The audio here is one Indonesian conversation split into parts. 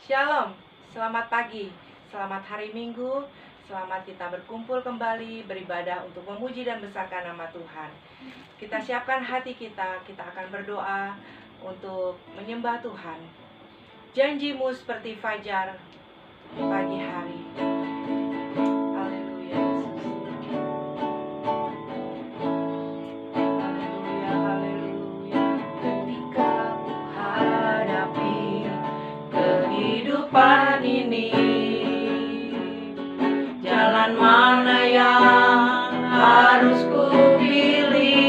Shalom, selamat pagi, selamat hari Minggu, selamat kita berkumpul kembali beribadah untuk memuji dan besarkan nama Tuhan. Kita siapkan hati kita akan berdoa untuk menyembah Tuhan. Janjimu seperti fajar di pagi hari. Haleluya Yesus. Haleluya, haleluya. Ketika ku hadapi kehidupan ini, jalan mana yang harus ku pilih?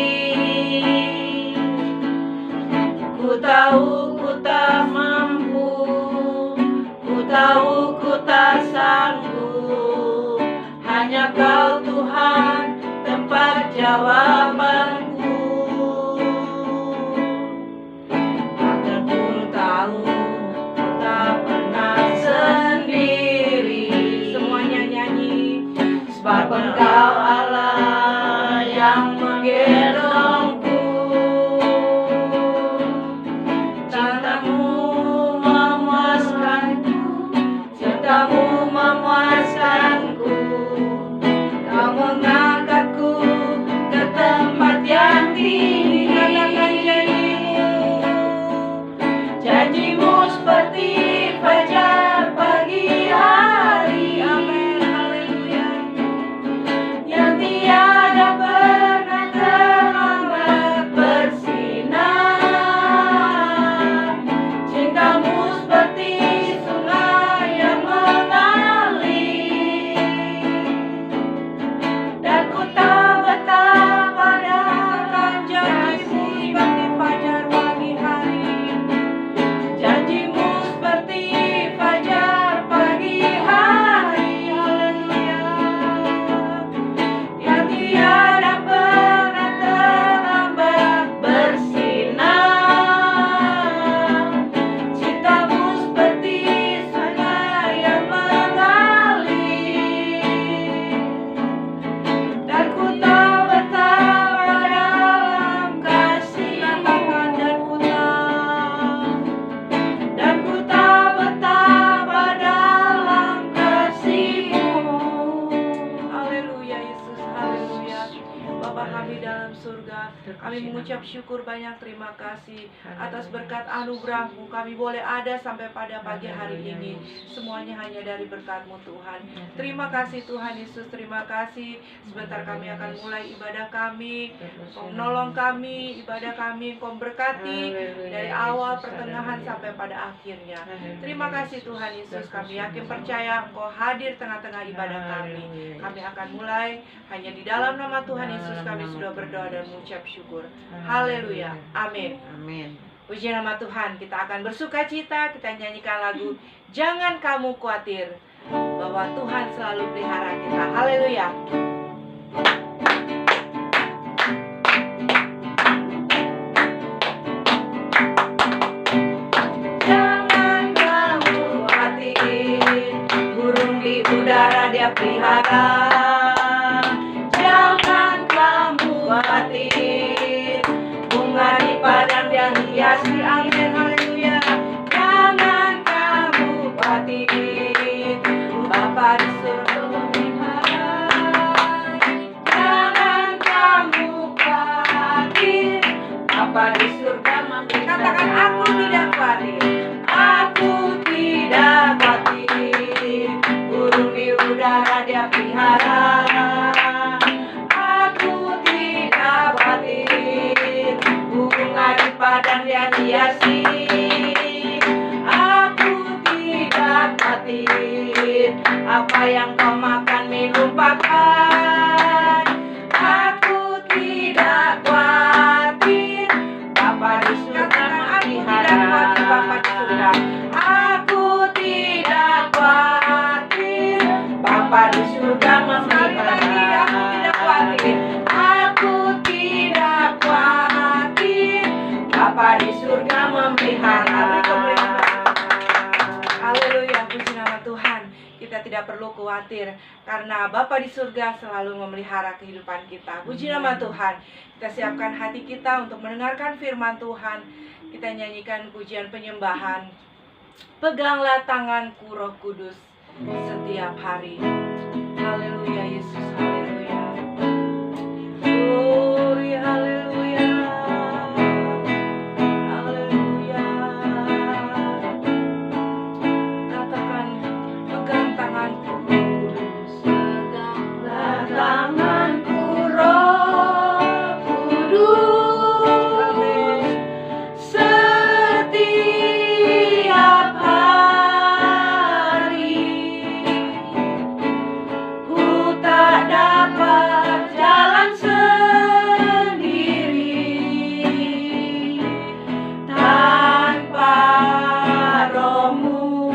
Ku tahu ku tak mampu, ku tahu ku tak sanggup. Hanya Kau Tuhan tempat jawabanku. Aku tahu tak pernah sendiri. Semuanya nyanyi. Sebab Engkau Allah yang menggendongku. Cintamu memuaskanku, cintamu memuaskanku. Kau mengangkatku ke tempat yang tinggi. Katakan janjimu seperti fajar pagi hari. Amin, haleluya. Yang tiada pernah terlambat bersinar. Cintamu seperti sungai yang mengalir. Dan ku tak betapa akan janjimu seperti fajar pagi hari. Janjimu seperti fajar pagi hari. Haleluya. Yang tiada pernah terlambat bersinar. Cintamu seperti sungai yang mengalir. Dan ku tak betapa dalam kasih. Katakan dan ku tak betapa dalam kasih-Mu. Haleluya Yesus, haleluya. Bapa kami dalam surga, kami mengucap syukur banyak terima kasih atas berkat anugerah-Mu. Kami boleh ada sampai pada pagi hari ini. Semuanya hanya dari berkat-Mu Tuhan. Terima kasih Tuhan Yesus, terima kasih. Sebentar kami akan mulai ibadah kami. Kau menolong kami, ibadah kami, Kau berkati dari awal, pertengahan sampai pada akhirnya. Terima kasih Tuhan Yesus, kami yakin percaya Engkau hadir tengah-tengah ibadah kami. Kami akan mulai hanya di dalam nama Tuhan Yesus kami sudah berdoa dan mengucap syukur. Haleluya, amin. Amin. Puji nama Tuhan, kita akan bersuka cita, kita nyanyikan lagu Jangan Kamu Khawatir, bahwa Tuhan selalu pelihara kita. Haleluya. Jangan kamu khawatir, burung di udara Dia pelihara. Jangan kamu khawatir, bunga di padang Dia hiasi. Amin, haleluya. Jangan kamu khawatir, Bapa di surga memelihara. Jangan kamu khawatir, Bapa di surga memelihara. Katakan aku tidak khawatir, aku tidak khawatir, burung di udara Dia pelihara. Aku tidak khawatir, bunga di padang Dia hiasi. Aku tidak khawatir, apa yang kau makan minum pakai. Aku tidak khawatir, Bapa di surga memelihara. Bapa di surga. Aku tidak khawatir, Bapa di surga memelihara. Aku tidak khawatir, Bapa di surga memelihara. Haleluya, puji nama Tuhan. Kita tidak perlu khawatir karena Bapa di surga selalu memelihara kehidupan kita. Puji nama Tuhan. Kita siapkan hati kita untuk mendengarkan firman Tuhan. Kita nyanyikan pujian penyembahan. Peganglah tanganku Roh Kudus setiap hari. Haleluya Yesus, haleluya. Glory, haleluya. Haleluya. Katakan, pegang tanganku Roh Kudus. Peganglah tanganku Roh Kudus. Amin. Setiap hari ku tak dapat jalan sendiri tanpa Roh-Mu.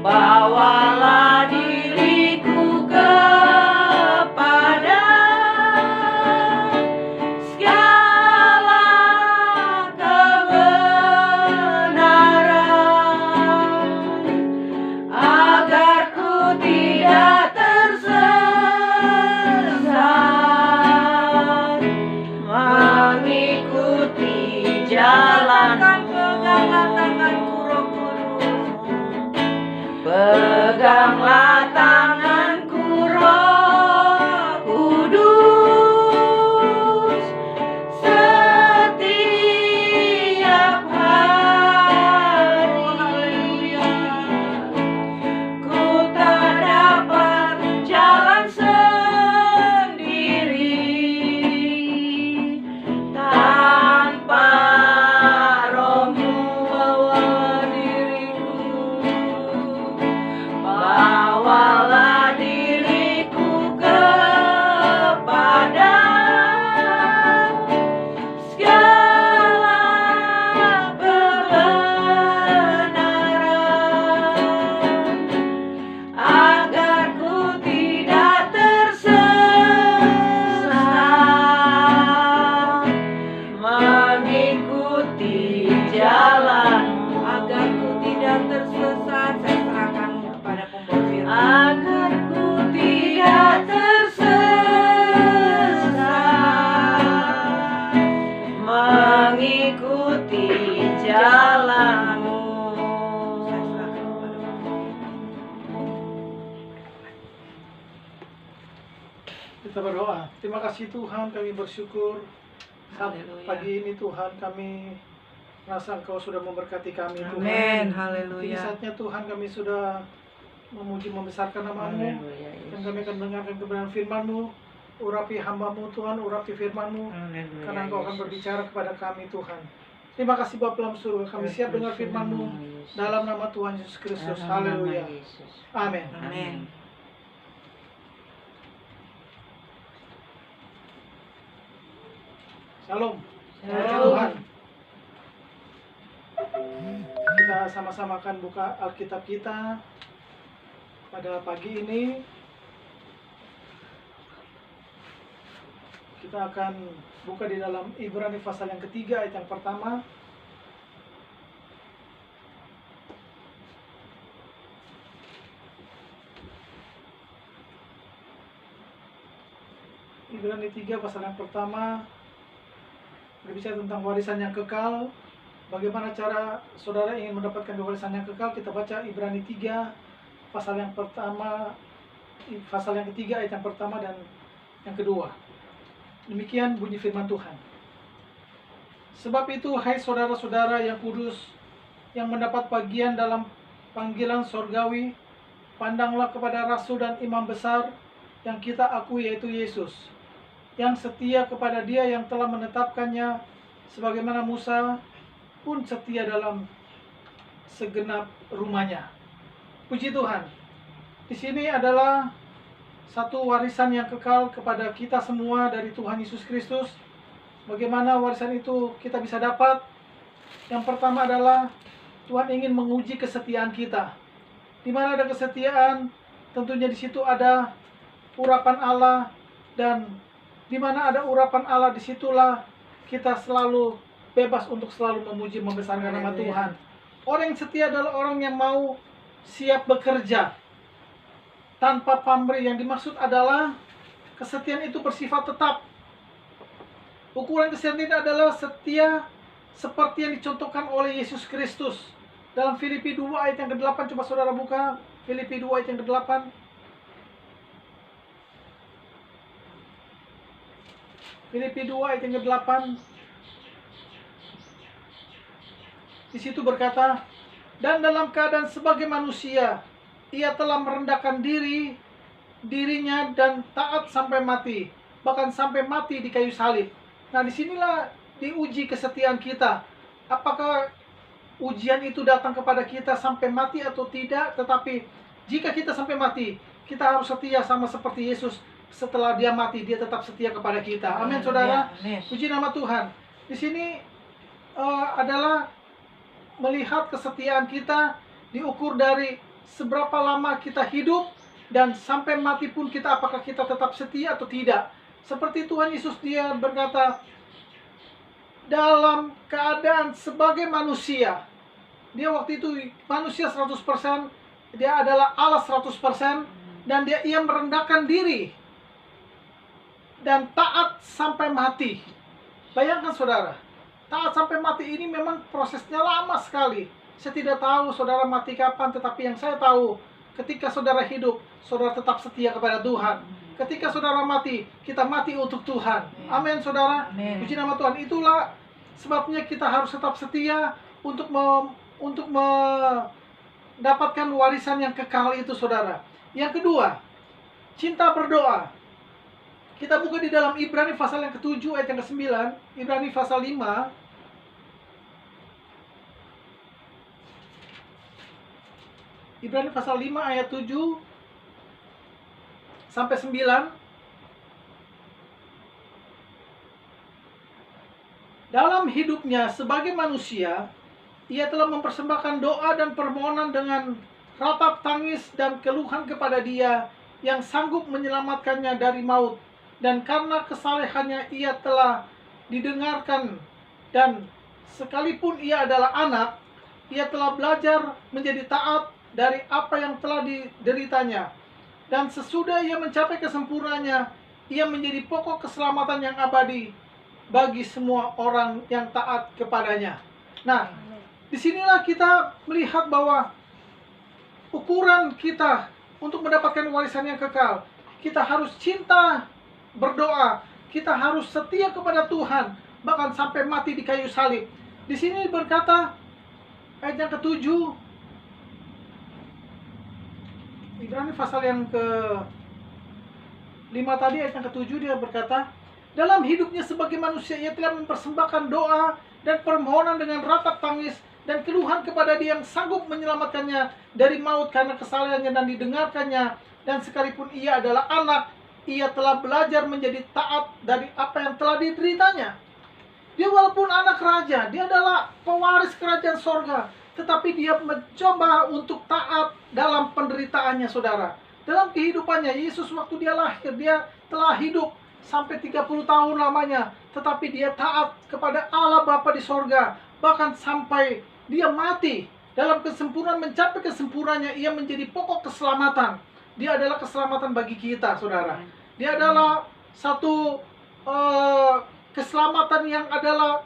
Bawalah diriku kepada segala kebenaran, agar ku tidak tersesat, mengikuti jalan. Peganglah tanganku Roh Kudus. Peganglah tanganku Roh Kudus setiap hari. Ku tak dapat jalan sendiri tanpa Roh-Mu. Bawalah diriku kepada segala kebenaran, agar ku tidak tersesat, mengikuti jalan-Mu. Agar ku tidak tersesat, saya serahkan kepada pembawa firman. Agar ku tidak tersesat, mengikuti jalan-Mu. Saya serahkan kepada Kita berdoa. Terima kasih Tuhan, kami bersyukur saat Haleluya. pagi ini Tuhan kami merasa Engkau sudah memberkati kami Tuhan. Amin, Ini haleluya. saatnya Tuhan kami sudah memuji membesarkan nama-Mu, Haleluya, dan kami akan mendengarkan kebenaran firman-Mu. Urapi hamba-Mu Tuhan, urapi firman-Mu, karena Engkau akan berbicara kepada kami Tuhan. Terima kasih Bapa dalam surga, kami siap dengar firman-Mu dalam nama Tuhan Yesus Kristus. Haleluya. Amin. Amin. Shalom. Shalom. Tuhan. Kita sama-sama akan buka Alkitab kita pada pagi ini. Kita akan buka di dalam Ibrani pasal yang ketiga ayat yang pertama. Ibrani 3 pasal yang pertama berbicara tentang warisan yang kekal. Bagaimana cara saudara ingin mendapatkan warisan yang kekal? Kita baca Ibrani 3 pasal yang pertama, pasal yang ketiga ayat yang pertama dan yang kedua. Demikian bunyi firman Tuhan. Sebab itu, hai saudara-saudara yang kudus, yang mendapat bagian dalam panggilan sorgawi, pandanglah kepada rasul dan imam besar yang kita akui, yaitu Yesus, yang setia kepada Dia yang telah menetapkannya, sebagaimana Musa pun setia dalam segenap rumahnya. Puji Tuhan. Di sini adalah satu warisan yang kekal kepada kita semua dari Tuhan Yesus Kristus. Bagaimana warisan itu kita bisa dapat? Yang pertama adalah Tuhan ingin menguji kesetiaan kita. Di mana ada kesetiaan, tentunya di situ ada urapan Allah, dan di mana ada urapan Allah, disitulah kita selalu bebas untuk selalu memuji membesarkan nama Tuhan. Orang yang setia adalah orang yang mau siap bekerja tanpa pamrih. Yang dimaksud adalah kesetiaan itu bersifat tetap. Ukuran kesetiaan itu adalah setia seperti yang dicontohkan oleh Yesus Kristus. Dalam Filipi 2 ayat yang ke-8, coba saudara buka Filipi 2 ayat yang ke-8. Filipi 2 ayat yang ke-8. Di situ berkata, dan dalam keadaan sebagai manusia, ia telah merendahkan dirinya dan taat sampai mati, bahkan sampai mati di kayu salib. Nah, disinilah diuji kesetiaan kita. Apakah ujian itu datang kepada kita sampai mati atau tidak? Tetapi jika kita sampai mati, kita harus setia sama seperti Yesus. Setelah dia mati, dia tetap setia kepada kita. Amin, saudara. Puji nama Tuhan. Di sini adalah melihat kesetiaan kita diukur dari seberapa lama kita hidup dan sampai mati pun kita, apakah kita tetap setia atau tidak. Seperti Tuhan Yesus, dia berkata, dalam keadaan sebagai manusia, dia waktu itu manusia 100%, dia adalah Allah 100%, dan ia merendahkan diri dan taat sampai mati. Bayangkan saudara, taat sampai mati ini memang prosesnya lama sekali. Saya tidak tahu saudara mati kapan, tetapi yang saya tahu, ketika saudara hidup, saudara tetap setia kepada Tuhan. Ketika saudara mati, kita mati untuk Tuhan. Amin, saudara. Puji nama Tuhan. Itulah sebabnya kita harus tetap setia untuk mendapatkan warisan yang kekal itu, saudara. Yang kedua, cinta berdoa. Kita buka di dalam Ibrani pasal yang ke-7 ayat yang ke-9, Ibrani pasal 5. Ibrani pasal 5 ayat 7 sampai 9. Dalam hidupnya sebagai manusia, ia telah mempersembahkan doa dan permohonan dengan ratap tangis dan keluhan kepada Dia yang sanggup menyelamatkannya dari maut. Dan karena kesalehannya ia telah didengarkan, dan sekalipun ia adalah anak, ia telah belajar menjadi taat dari apa yang telah dideritanya. Dan sesudah ia mencapai kesempurnaannya, ia menjadi pokok keselamatan yang abadi bagi semua orang yang taat kepadanya. Nah, disinilah kita melihat bahwa ukuran kita untuk mendapatkan warisan yang kekal, kita harus cinta berdoa, kita harus setia kepada Tuhan, bahkan sampai mati di kayu salib. Di sini berkata ayat yang ke-7, Ibrani pasal yang ke-5 tadi, ayat yang ke-7, dia berkata, dalam hidupnya sebagai manusia ia telah mempersembahkan doa dan permohonan dengan ratap tangis dan keluhan kepada Dia yang sanggup menyelamatkannya dari maut karena kesalahannya dan didengarkannya. Dan sekalipun ia adalah anak, ia telah belajar menjadi taat dari apa yang telah dideritanya. Dia walaupun anak raja, dia adalah pewaris kerajaan sorga, tetapi dia mencoba untuk taat dalam penderitaannya, saudara. Dalam kehidupannya, Yesus waktu dia lahir, dia telah hidup sampai 30 tahun lamanya, tetapi dia taat kepada Allah Bapa di sorga. Bahkan sampai dia mati, dalam kesempurnaan, mencapai kesempurnaannya, ia menjadi pokok keselamatan. Dia adalah keselamatan bagi kita, saudara. Dia adalah satu keselamatan yang adalah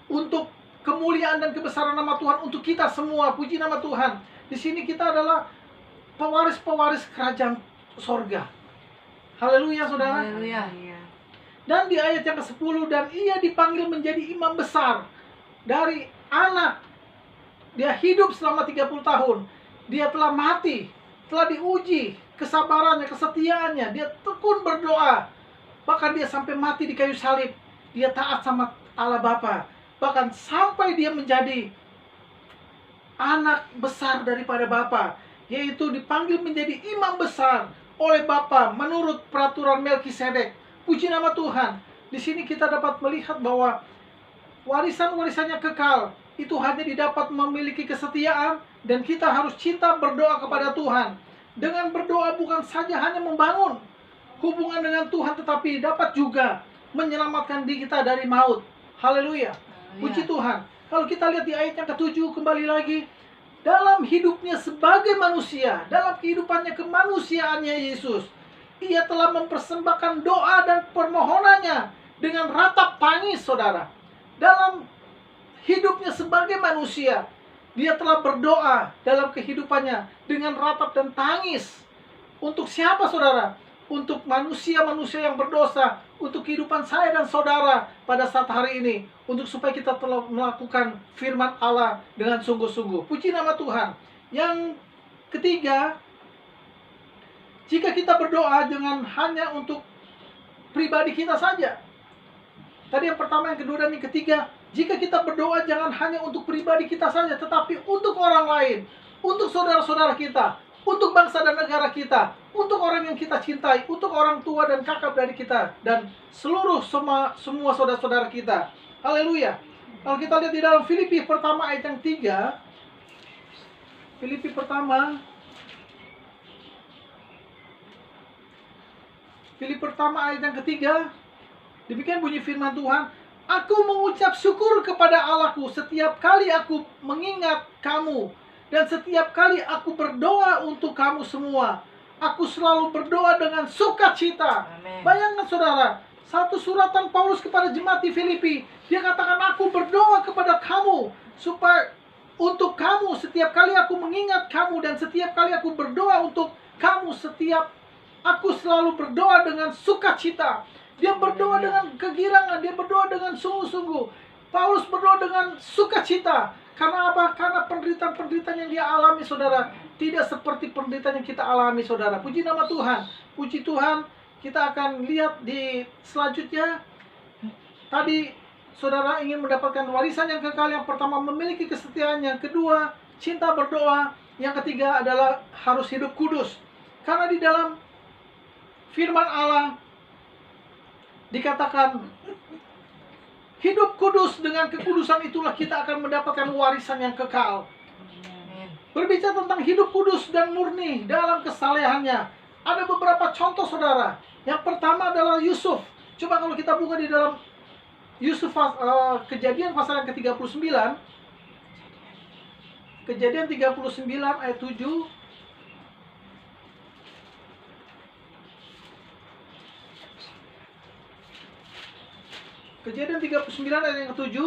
untuk kemuliaan dan kebesaran nama Tuhan untuk kita semua. Puji nama Tuhan. Di sini kita adalah pewaris-pewaris kerajaan sorga. Haleluya, saudara. Haleluya. Dan di ayat yang ke-10, dan ia dipanggil menjadi imam besar dari anak. Dia hidup selama 30 tahun. Dia telah mati, telah diuji kesabarannya, kesetiaannya. Dia tekun berdoa. Bahkan dia sampai mati di kayu salib. Dia taat sama Allah Bapa. Bahkan sampai dia menjadi anak besar daripada Bapa, yaitu dipanggil menjadi imam besar oleh Bapa menurut peraturan Melkisedek. Puji nama Tuhan. Di sini kita dapat melihat bahwa warisan-warisannya kekal itu hanya didapat memiliki kesetiaan, dan kita harus cinta berdoa kepada Tuhan. Dengan berdoa bukan saja hanya membangun hubungan dengan Tuhan, tetapi dapat juga menyelamatkan diri kita dari maut. Haleluya. Puji Tuhan. Kalau kita lihat di ayat yang ke-7 kembali lagi, dalam hidupnya sebagai manusia, dalam kehidupannya kemanusiaannya Yesus, ia telah mempersembahkan doa dan permohonannya dengan ratap tangis, saudara. Dalam hidupnya sebagai manusia, dia telah berdoa dalam kehidupannya dengan ratap dan tangis. Untuk siapa saudara? Untuk manusia-manusia yang berdosa, untuk kehidupan saya dan saudara pada saat hari ini, untuk supaya kita telah melakukan firman Allah dengan sungguh-sungguh. Puji nama Tuhan. Yang ketiga, jika kita berdoa jangan hanya untuk pribadi kita saja. Tadi yang pertama, yang kedua, dan yang ketiga, jika kita berdoa jangan hanya untuk pribadi kita saja, tetapi untuk orang lain, untuk saudara-saudara kita, untuk bangsa dan negara kita, untuk orang yang kita cintai, untuk orang tua dan kakak beradik kita, dan seluruh semua saudara-saudara kita. Haleluya. Kalau kita lihat di dalam Filipi pertama ayat yang 3, Filipi pertama ayat yang ketiga, demikian bunyi firman Tuhan, aku mengucap syukur kepada Allahku setiap kali aku mengingat kamu, dan setiap kali aku berdoa untuk kamu semua. Aku selalu berdoa dengan sukacita. Amin. Bayangkan saudara, satu suratan Paulus kepada jemaat di Filipi, dia katakan, aku berdoa kepada kamu supaya untuk kamu setiap kali aku mengingat kamu, dan setiap kali aku berdoa untuk kamu, aku selalu berdoa dengan sukacita. Dia berdoa dengan kegirangan, dia berdoa dengan sungguh-sungguh. Paulus berdoa dengan sukacita. Karena apa? Karena penderitaan-penderitaan yang dia alami, saudara, tidak seperti penderitaan yang kita alami, saudara. Puji nama Tuhan. Puji Tuhan. Kita akan lihat di selanjutnya. Tadi saudara ingin mendapatkan warisan yang kekal. Yang pertama, memiliki kesetiaan. Yang kedua, cinta berdoa. Yang ketiga adalah harus hidup kudus. Karena di dalam firman Allah dikatakan, hidup kudus, dengan kekudusan itulah kita akan mendapatkan warisan yang kekal. Berbicara tentang hidup kudus dan murni dalam kesalehannya, ada beberapa contoh saudara. Yang pertama adalah Yusuf. Coba kalau kita buka di dalam Yusuf, Kejadian pasal yang ke-39, Kejadian 39 ayat 7. Kejadian 39 ayat yang ke-7.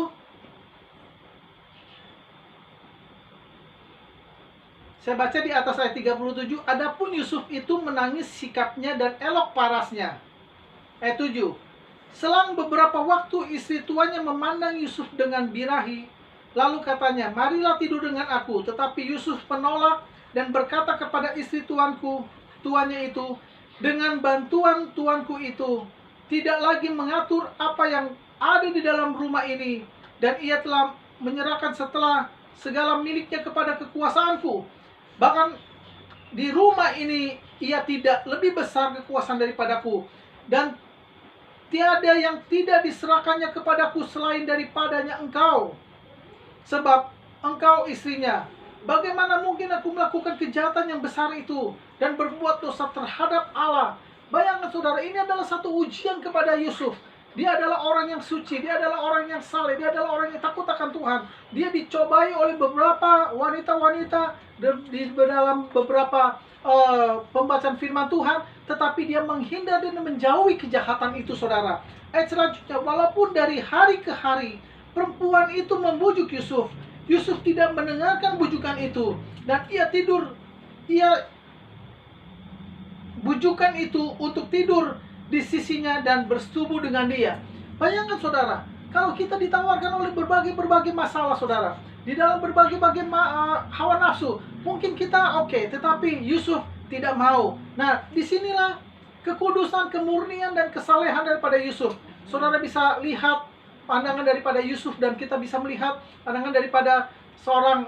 Saya baca di atas ayat 37. Adapun Yusuf itu menangis sikapnya dan elok parasnya. Ayat 7. Selang beberapa waktu istri tuannya memandang Yusuf dengan birahi. Lalu katanya, marilah tidur dengan aku. Tetapi Yusuf menolak dan berkata kepada istri tuannya itu, dengan bantuan tuanku itu, tidak lagi mengatur apa yang ada di dalam rumah ini, dan ia telah menyerahkan segala miliknya kepada kekuasaanku. Bahkan di rumah ini ia tidak lebih besar kekuasaan daripadaku, dan tiada yang tidak diserahkannya kepadaku selain daripadanya engkau, sebab engkau istrinya. Bagaimana mungkin aku melakukan kejahatan yang besar itu dan berbuat dosa terhadap Allah? Bayangkan saudara, ini adalah satu ujian kepada Yusuf. Dia adalah orang yang suci, dia adalah orang yang saleh, dia adalah orang yang takut akan Tuhan. Dia dicobai oleh beberapa wanita-wanita di dalam beberapa pembacaan firman Tuhan, tetapi dia menghindar dan menjauhi kejahatan itu, saudara. Ayat selanjutnya, walaupun dari hari ke hari perempuan itu membujuk Yusuf, Yusuf tidak mendengarkan bujukan itu, dan ia bujukan itu untuk tidur di sisinya dan bersetubuh dengan dia. Bayangkan saudara, kalau kita ditawarkan oleh berbagai masalah saudara, di dalam berbagai hawa nafsu, mungkin kita oke, tetapi Yusuf tidak mau. Nah, disinilah kekudusan, kemurnian, dan kesalehan daripada Yusuf. Saudara bisa lihat pandangan daripada Yusuf, dan kita bisa melihat pandangan daripada seorang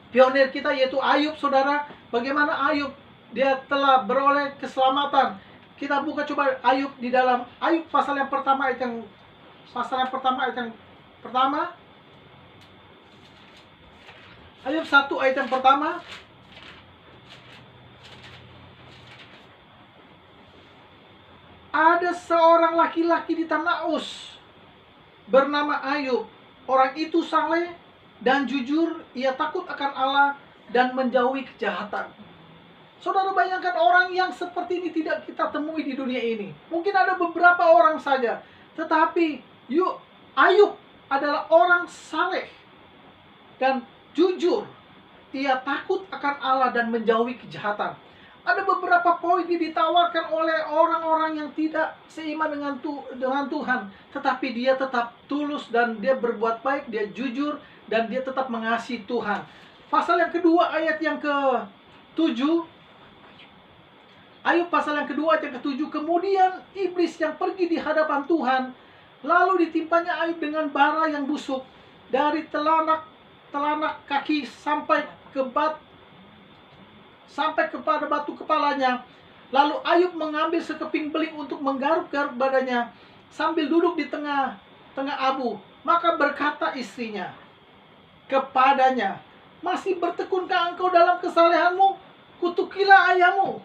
pionir kita, yaitu Ayub, saudara. Bagaimana Ayub, dia telah beroleh keselamatan. Kita buka coba Ayub di dalam Ayub pasal yang pertama ayat yang pertama. Ayub 1 ayat yang pertama. Ada seorang laki-laki di tanah Uz bernama Ayub. Orang itu saleh dan jujur, ia takut akan Allah dan menjauhi kejahatan. Saudara, bayangkan orang yang seperti ini tidak kita temui di dunia ini. Mungkin ada beberapa orang saja. Tetapi Ayub adalah orang saleh dan jujur. Ia takut akan Allah dan menjauhi kejahatan. Ada beberapa poin yang ditawarkan oleh orang-orang yang tidak seiman dengan Tuhan, tetapi dia tetap tulus dan dia berbuat baik, dia jujur dan dia tetap mengasihi Tuhan. Pasal yang kedua ayat yang ke-7, Ayub pasal yang kedua ayat yang ke-7, kemudian iblis yang pergi di hadapan Tuhan, lalu ditimpanya Ayub dengan bara yang busuk dari telanak kaki sampai kepada batu kepalanya. Lalu Ayub mengambil sekeping beling untuk menggaruk-garuk badannya sambil duduk di tengah abu. Maka berkata istrinya kepadanya, masih bertekunkah engkau dalam kesalehanmu? Kutukilah ayahmu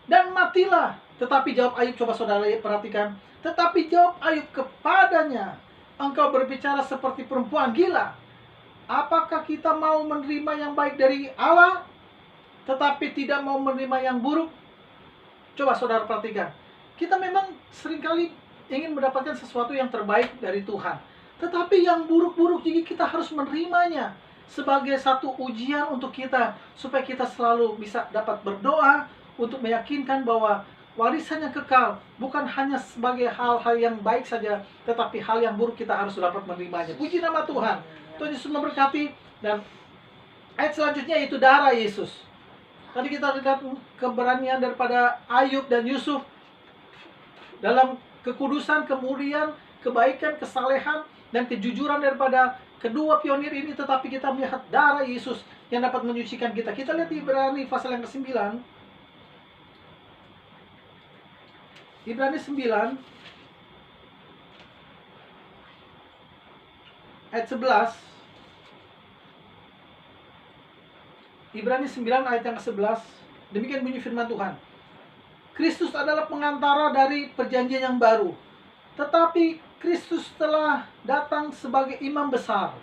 dan matilah. Tetapi jawab Ayub, coba saudara perhatikan. Tetapi jawab Ayub kepadanya, engkau berbicara seperti perempuan gila. Apakah kita mau menerima yang baik dari Allah, tetapi tidak mau menerima yang buruk? Coba saudara perhatikan. Kita memang seringkali ingin mendapatkan sesuatu yang terbaik dari Tuhan, tetapi yang buruk-buruk juga kita harus menerimanya sebagai satu ujian untuk kita, supaya kita selalu bisa dapat berdoa untuk meyakinkan bahwa warisan yang kekal bukan hanya sebagai hal-hal yang baik saja, tetapi hal yang buruk kita harus dapat menerimanya. Puji nama Tuhan. Tuhan Yesus memberkati. Dan ayat selanjutnya itu darah Yesus. Tadi kita lihat keberanian daripada Ayub dan Yusuf dalam kekudusan, kemudian kebaikan, kesalehan, dan kejujuran daripada kedua pionir ini. Tetapi kita melihat darah Yesus yang dapat menyucikan kita. Kita lihat di Ibrani pasal yang ke-9. Ibrani 9 ayat 11. Ibrani 9 ayat yang ke-11. Demikian bunyi firman Tuhan. Kristus adalah pengantara dari perjanjian yang baru, tetapi Kristus telah datang sebagai imam besar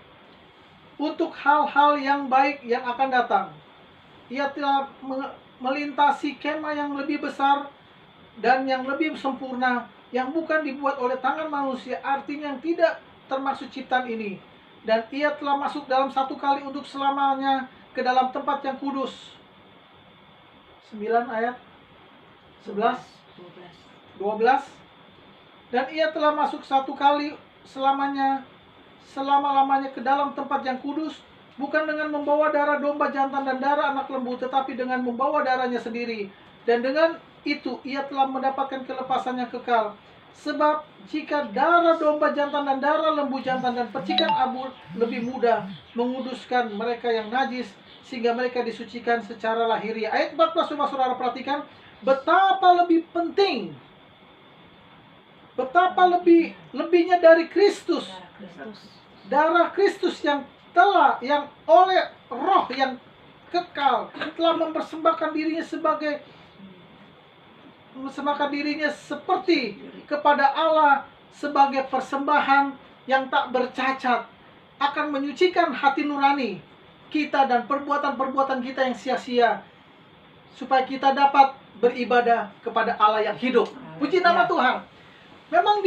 untuk hal-hal yang baik yang akan datang. Ia telah melintasi kemah yang lebih besar dan yang lebih sempurna, yang bukan dibuat oleh tangan manusia, artinya yang tidak termasuk ciptaan ini. Dan ia telah masuk dalam satu kali untuk selamanya ke dalam tempat yang kudus. 9 ayat 11 12. Dan ia telah masuk satu kali selama-lamanya ke dalam tempat yang kudus, bukan dengan membawa darah domba jantan dan darah anak lembu, tetapi dengan membawa darahnya sendiri. Dan dengan itu ia telah mendapatkan kelepasan yang kekal. Sebab jika darah domba jantan dan darah lembu jantan dan percikan abu lebih mudah menguduskan mereka yang najis, sehingga mereka disucikan secara lahiriah. Ayat 14, coba saudara perhatikan. Betapa lebih penting, betapa lebihnya dari Kristus. Darah Kristus yang oleh roh yang kekal telah mempersembahkan dirinya seperti kepada Allah sebagai persembahan yang tak bercacat, akan menyucikan hati nurani kita dan perbuatan-perbuatan kita yang sia-sia, supaya kita dapat beribadah kepada Allah yang hidup. Puji nama Tuhan. Memang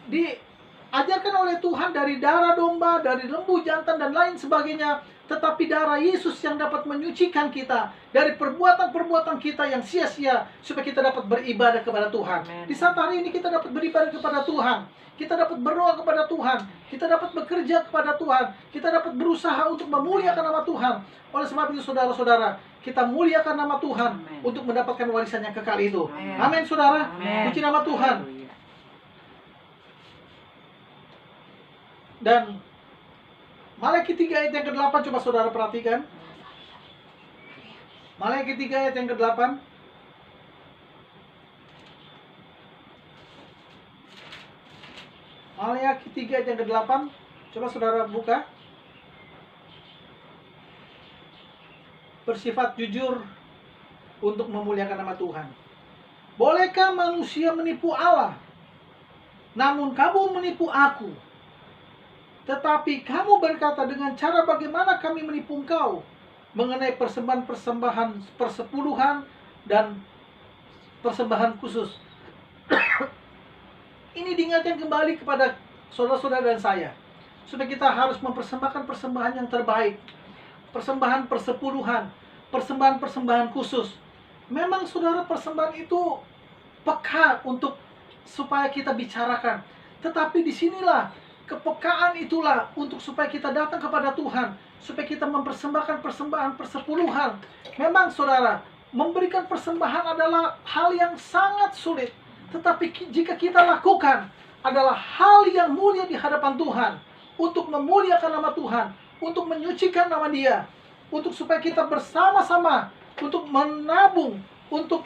diajarkan oleh Tuhan dari darah domba, dari lembu jantan dan lain sebagainya, tetapi darah Yesus yang dapat menyucikan kita dari perbuatan-perbuatan kita yang sia-sia, supaya kita dapat beribadah kepada Tuhan. Amen. Di saat hari ini kita dapat beribadah kepada Tuhan, kita dapat berdoa kepada Tuhan, kita dapat bekerja kepada Tuhan, kita dapat berusaha untuk memuliakan nama Tuhan. Oleh sebab itu saudara-saudara, kita muliakan nama Tuhan. Amen. Untuk mendapatkan warisan yang kekal itu. Amen. Amin saudara. Amen. Puji nama Tuhan. Dan Malaikat 3 ayat yang ke-8, coba saudara perhatikan. Malaikat 3 ayat yang ke-8. Malaikat 3 ayat yang ke-8. Coba saudara buka. Bersifat jujur untuk memuliakan nama Tuhan. Bolehkah manusia menipu Allah? Namun kamu menipu aku. Tetapi kamu berkata, dengan cara bagaimana kami menipu engkau? Mengenai persembahan-persembahan persepuluhan dan persembahan khusus. Ini diingatkan kembali kepada saudara-saudara dan saya. supaya kita harus mempersembahkan persembahan yang terbaik, persembahan persepuluhan, persembahan khusus. Memang saudara, persembahan itu peka untuk supaya kita bicarakan, tetapi disinilah kepekaan itulah untuk supaya kita datang kepada Tuhan, supaya kita mempersembahkan persembahan persepuluhan. Memang saudara, memberikan persembahan adalah hal yang sangat sulit, tetapi jika kita lakukan adalah hal yang mulia di hadapan Tuhan, untuk memuliakan nama Tuhan, untuk menyucikan nama Dia, untuk supaya kita bersama-sama untuk menabung, untuk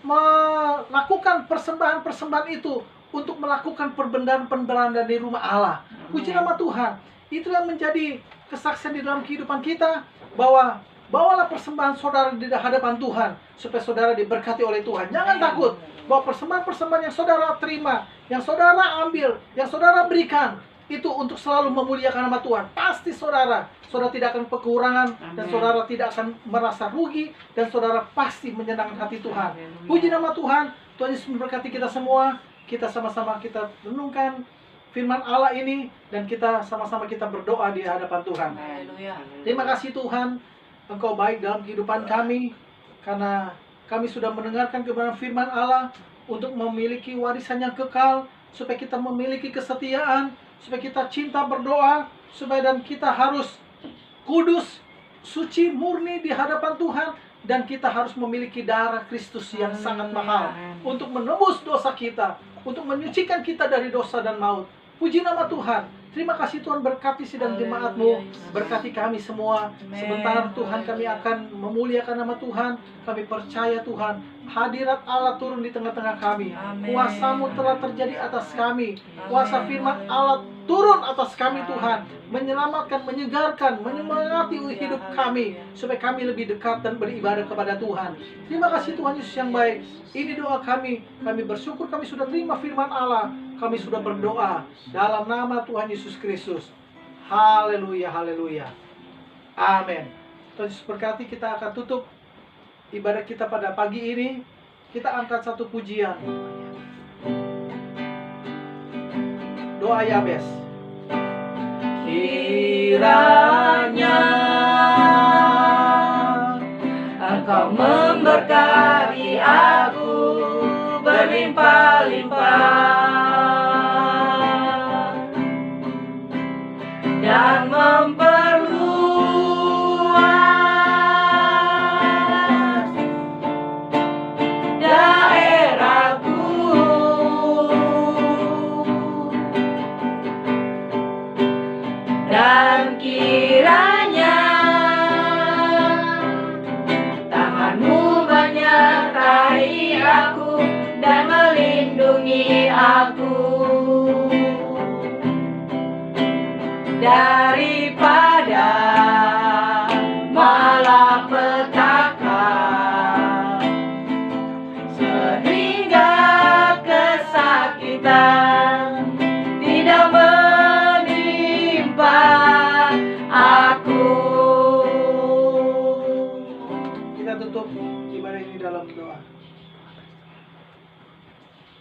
melakukan persembahan-persembahan itu, untuk melakukan perbendaharaan di rumah Allah. Puji nama Tuhan. Itu yang menjadi kesaksian di dalam kehidupan kita, bahwa bawalah persembahan saudara di hadapan Tuhan, supaya saudara diberkati oleh Tuhan. Jangan takut bahwa persembahan-persembahan yang saudara terima, yang saudara ambil, yang saudara berikan, itu untuk selalu memuliakan nama Tuhan. Pasti saudara tidak akan kekurangan, dan saudara tidak akan merasa rugi, dan saudara pasti menyenangkan hati Tuhan. Puji nama Tuhan. Tuhan Yesus memberkati kita semua. Kita sama-sama kita renungkan firman Allah ini, dan kita sama-sama kita berdoa di hadapan Tuhan. Terima kasih Tuhan, Engkau baik dalam kehidupan kami, karena kami sudah mendengarkan kebenaran firman Allah untuk memiliki warisan yang kekal, supaya kita memiliki kesetiaan, supaya kita cinta berdoa, supaya dan kita harus kudus, suci, murni di hadapan Tuhan, dan kita harus memiliki darah Kristus yang sangat mahal untuk menebus dosa kita, untuk menyucikan kita dari dosa dan maut. Puji nama Tuhan. Terima kasih Tuhan, berkati sidang jemaat-Mu, berkati kami semua. Sebentar Tuhan kami akan memuliakan nama Tuhan. Kami percaya Tuhan, hadirat Allah turun di tengah-tengah kami. Kuasa-Mu telah terjadi atas kami. Kuasa firman Allah turun atas kami Tuhan, menyelamatkan, menyegarkan, menyemangati hidup kami, supaya kami lebih dekat dan beribadah kepada Tuhan. Terima kasih Tuhan Yesus yang baik. Ini doa kami. Kami bersyukur kami sudah terima firman Allah. Kami sudah berdoa dalam nama Tuhan Yesus Kristus. Haleluya, haleluya. Amin. Tuhan Yesus berkati. Kita akan tutup ibadah kita pada pagi ini. Kita angkat satu pujian. Doa Yabes. Kiranya Engkau memberkati aku berlimpah-limpah, dan memperluas daerahku, dan kiranya tangan-Mu menyertai aku dan melindungi aku daripada malapetaka, sehingga kesakitan tidak menimpa aku. Kita tutup ibadah ini dalam doa.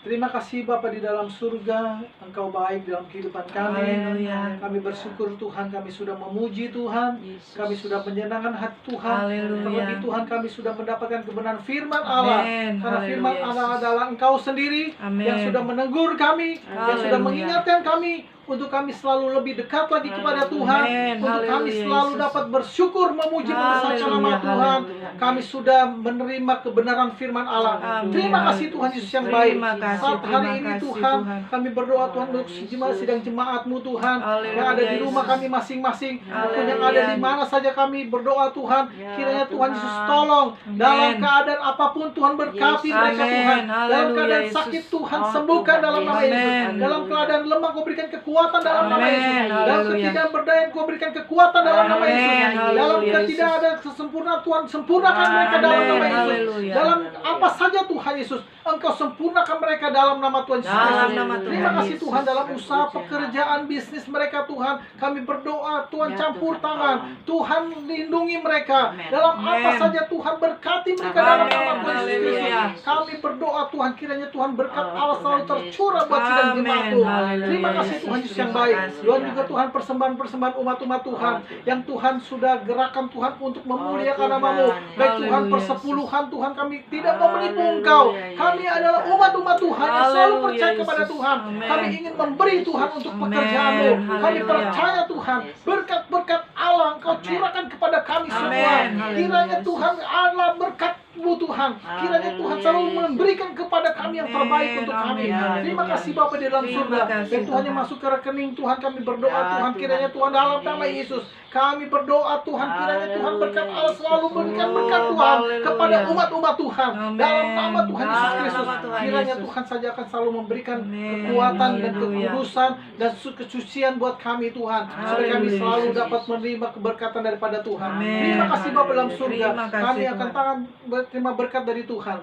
Terima kasih Bapa di dalam surga, Engkau baik dalam kehidupan kami. Haleluya. Kami bersyukur Tuhan, kami sudah memuji Tuhan, Yesus. kami sudah menyenangkan hati Tuhan. Haleluya. Terlebih Tuhan, kami sudah mendapatkan kebenaran firman Allah. Amin. Karena Haleluya, firman Allah Yesus. adalah Engkau sendiri Amin. yang sudah menegur kami, yang sudah Haleluya. mengingatkan kami untuk kami selalu lebih dekat lagi kepada Tuhan, Amin. untuk kami Haleluya, selalu Yesus. dapat bersyukur, memuji, membesarkan Haleluya, nama Tuhan. haleluya. Kami sudah menerima kebenaran firman Allah. Amin. Terima kasih Tuhan Yesus yang baik. Terima kasih, Saat hari terima ini kasih, Tuhan, Tuhan. kami berdoa Tuhan untuk Yesus. sidang jemaat-Mu Tuhan, Haleluya, yang ada di rumah Yesus. kami masing-masing, maupun yang Haleluya. ada di mana saja kami berdoa Tuhan. Ya, Kiranya Tuhan Tuhan. Yesus tolong Amin. dalam keadaan apapun Tuhan, berkati Yesus. mereka Amin. Tuhan. Dalam Haleluya, keadaan Yesus. sakit Tuhan Oh, sembuhkan Tuhan dalam nama Yesus. Yesus. Amin. Dalam keadaan lemah Kau berikan kekuatan dalam nama Amin. Yesus. Dalam Haleluya. ketidakberdayaan Kau berikan kekuatan dalam nama Amin. Yesus. Dalam Haleluya, ketidak Yesus. ada kesempurnaan Tuhan, sempurnakan mereka dalam nama Amin. Yesus. Haleluya. Dalam apa saja Tuhan Yesus, Engkau sempurnakan mereka dalam nama Tuhan Yesus. Dalam nama Terima Tuhan kasih Yesus. Tuhan, dalam usaha pekerjaan bisnis mereka Tuhan, kami berdoa Tuhan, Ya, campur Tuhan. tangan Tuhan, lindungi mereka. Amin. Dalam apa Amin. saja Tuhan, berkati mereka dalam Amin. nama Tuhan Yesus Haleluya. Kristus. Kami berdoa Tuhan, kiranya Tuhan berkat Oh, Allah selalu Tuhan tercurah buat sidang Amin. jemaat-Mu. Haleluya, Terima kasih Yesus. Tuhan Yesus yang Terima baik. kasih, Tuhan ya. juga Tuhan persembahan-persembahan umat-umat Tuhan yang Tuhan sudah gerakan Tuhan untuk memuliakan Tuhan. nama-Mu. Baik Tuhan Haleluya, persepuluhan Tuhan, kami tidak mau menipu Engkau. Haleluya, Kami Yesus. adalah umat-umat Tuhan yang selalu Haleluya, percaya kepada Yesus. Tuhan. Amen. Kami ingin memberi Tuhan untuk Amen. pekerjaan-Mu. Kami Haleluya. percaya Tuhan, berkat-berkat Allah Engkau Amen. curahkan kepada kami Amen. semua. Haleluya, Kiranya Yesus. Tuhan Allah berkat-Mu Tuhan. Kiranya Tuhan Haleluya, selalu Yesus. memberikan kepada kami yang terbaik Amen. untuk kami. Amin. Terima Haleluya. kasih Bapa di dalam Terima surga. kasih, Dan Tuhan yang Tuhan. masuk ke rekening Tuhan, kami berdoa Ya, Tuhan, kiranya Tuhan. Tuhan dalam nama Yesus kami berdoa Tuhan, kiranya Tuhan berkat Allah selalu berikan Oh, berkat Tuhan haleluya. kepada umat-umat Tuhan. Amin. Dalam nama Tuhan Yesus Dalam Kristus, nama Tuhan kiranya Yesus. Tuhan saja akan selalu memberikan Amin. kekuatan dan Haleluya. kekudusan dan kesucian buat kami Tuhan, supaya kami Haleluya, selalu Yesus. dapat menerima keberkatan daripada Tuhan. Amin. Terima kasih Bapa dalam Haleluya. surga. Terima kasih, Kami akan Tuhan. tangan terima berkat dari Tuhan.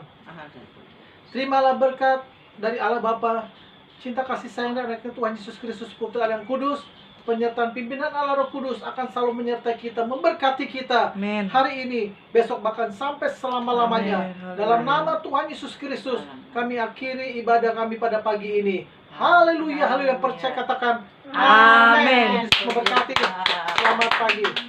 Terimalah berkat dari Allah Bapa, cinta kasih sayang dan rekan Tuhan Yesus Kristus Putra Allah yang kudus, penyertaan pimpinan Allah Roh Kudus akan selalu menyertai kita, memberkati kita Amin. hari ini, besok bahkan sampai selama-lamanya. Amin. Dalam nama Tuhan Yesus Kristus, kami akhiri ibadah kami pada pagi ini. Haleluya, haleluya. Percaya katakan Amin. Yesus memberkati. Selamat pagi.